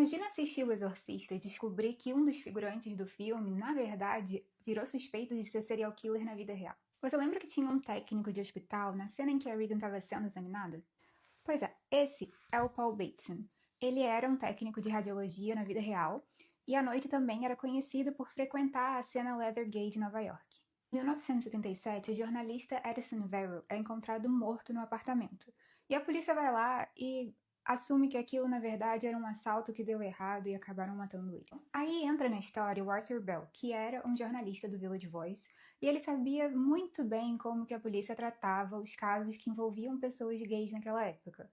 Imagina assistir O Exorcista e descobrir que um dos figurantes do filme, na verdade, virou suspeito de ser serial killer na vida real. Você lembra que tinha um técnico de hospital na cena em que a Regan estava sendo examinada? Pois é, esse é o Paul Bateson. Ele era um técnico de radiologia na vida real e à noite também era conhecido por frequentar a cena Leathergate de Nova York. Em 1977, o jornalista Edison Verrill é encontrado morto no apartamento. E a polícia vai lá e assume que aquilo, na verdade, era um assalto que deu errado e acabaram matando ele. Aí entra na história o Arthur Bell, que era um jornalista do Village Voice, e ele sabia muito bem como que a polícia tratava os casos que envolviam pessoas gays naquela época.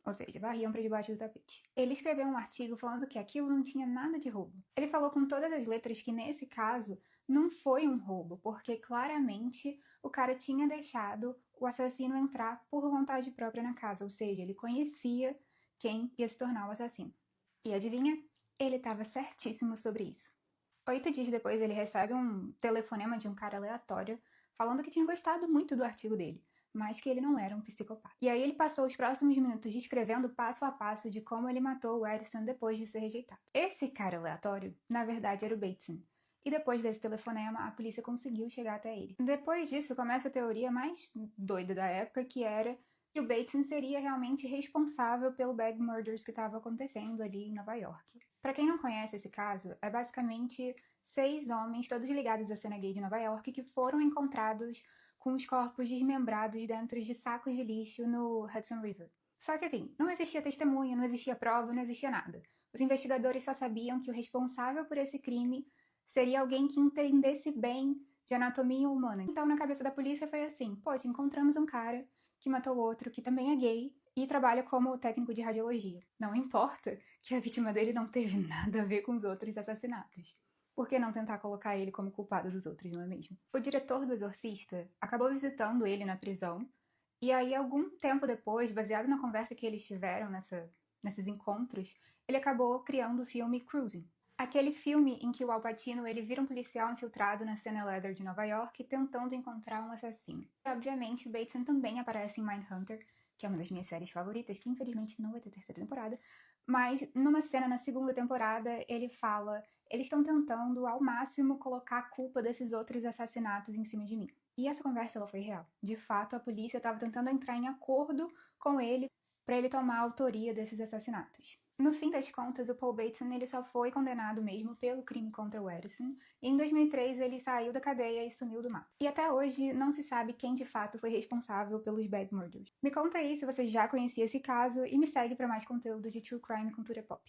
Ou seja, varriam para debaixo do tapete. Ele escreveu um artigo falando que aquilo não tinha nada de roubo. Ele falou com todas as letras que nesse caso não foi um roubo, porque claramente o cara tinha deixado o assassino entrar por vontade própria na casa, ou seja, ele conhecia quem ia se tornar o assassino. E adivinha? Ele estava certíssimo sobre isso. 8 dias depois, ele recebe um telefonema de um cara aleatório falando que tinha gostado muito do artigo dele, mas que ele não era um psicopata. E aí ele passou os próximos minutos descrevendo passo a passo de como ele matou o Edison depois de ser rejeitado. Esse cara aleatório, na verdade, era o Bateson. E depois desse telefonema, a polícia conseguiu chegar até ele. Depois disso, começa a teoria mais doida da época, que era que o Bateson seria realmente responsável pelo bag murders que estava acontecendo ali em Nova York. Para quem não conhece esse caso, é basicamente 6 homens, todos ligados à cena gay de Nova York, que foram encontrados com os corpos desmembrados dentro de sacos de lixo no Hudson River. Só que assim, não existia testemunha, não existia prova, não existia nada. Os investigadores só sabiam que o responsável por esse crime seria alguém que entendesse bem de anatomia humana. Então, na cabeça da polícia foi assim: poxa, encontramos um cara que matou outro, que também é gay, e trabalha como técnico de radiologia. Não importa que a vítima dele não teve nada a ver com os outros assassinatos. Por que não tentar colocar ele como culpado dos outros, não é mesmo? O diretor do Exorcista acabou visitando ele na prisão, e aí, algum tempo depois, baseado na conversa que eles tiveram nesses encontros, ele acabou criando o filme Cruising. Aquele filme em que o Al Pacino ele vira um policial infiltrado na cena leather de Nova York tentando encontrar um assassino. E, obviamente, o Bateson também aparece em Mindhunter, que é uma das minhas séries favoritas, que infelizmente não vai ter terceira temporada, mas numa cena na segunda temporada ele fala: eles estão tentando ao máximo colocar a culpa desses outros assassinatos em cima de mim. E essa conversa ela foi real. De fato, a polícia estava tentando entrar em acordo com ele para ele tomar a autoria desses assassinatos. No fim das contas, o Paul Bateson ele só foi condenado mesmo pelo crime contra o Edison, e em 2003 ele saiu da cadeia e sumiu do mapa. E até hoje não se sabe quem de fato foi responsável pelos bag murders. Me conta aí se você já conhecia esse caso e me segue para mais conteúdo de True Crime e cultura pop.